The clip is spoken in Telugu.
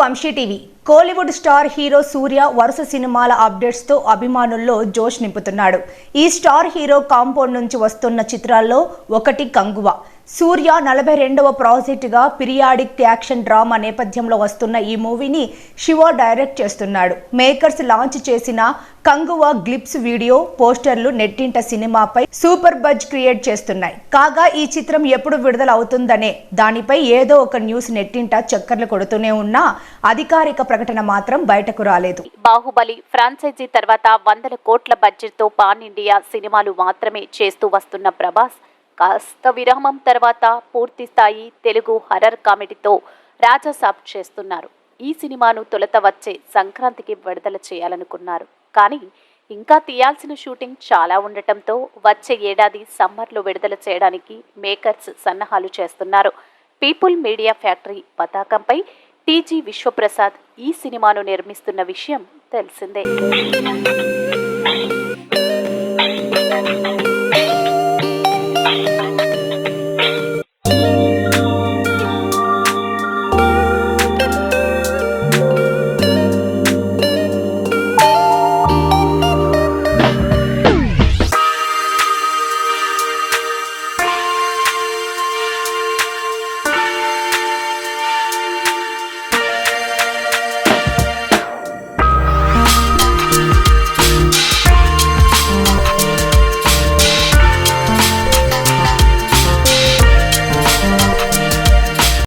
Vamsi TV. Kollywood star hero Suriya వరుస సినిమాల అప్డేట్స్ తో అభిమానుల్లో జోష్ నింపుతున్నాడు. ఈ స్టార్ హీరో కాంపౌండ్ నుంచి వస్తున్న చిత్రాల్లో ఒకటి కంగువ. సూర్య 42వ ప్రాజెక్టుగా పీరియాడిక్ యాక్షన్ డ్రామా నేపథ్యంలో వస్తున్న ఈ మూవీని శివ డైరెక్ట్ చేస్తున్నాడు. మేకర్స్ లాంచ్ చేసిన కంగువ గ్లిప్స్ వీడియో పోస్టర్లు నెట్టింట సినిమాపై సూపర్ బజ్ క్రియేట్ చేస్తున్నాయి. కాగా ఈ చిత్రం ఎప్పుడు విడుదల అవుతుందనే దానిపై ఏదో ఒక న్యూస్ నెట్టింట చక్కర్లు కొడుతూనే ఉన్నా అధికారిక ప్రకటన మాత్రం బయటకు రాలేదు. బాహుబలి ఫ్రాంచైజీ తర్వాత 100 కోట్ల బడ్జెట్ తో పాన్ ఇండియా సినిమాలు మాత్రమే చేస్తూ వస్తున్న ప్రభాస్ కాస్త విరామం తర్వాత పూర్తి స్థాయి తెలుగు హర్రర్ కామెడీతో రాజాసాబ్ చేస్తున్నారు. ఈ సినిమాను తొలుత వచ్చే సంక్రాంతికి విడుదల చేయాలనుకున్నారు. కానీ ఇంకా తీయాల్సిన షూటింగ్ చాలా ఉండటంతో వచ్చే ఏడాది సమ్మర్లో విడుదల చేయడానికి మేకర్స్ సన్నాహాలు చేస్తున్నారు. పీపుల్ మీడియా ఫ్యాక్టరీ పతాకంపై టీజీ విశ్వప్రసాద్ ఈ సినిమాను నిర్మిస్తున్న విషయం తెలిసిందే.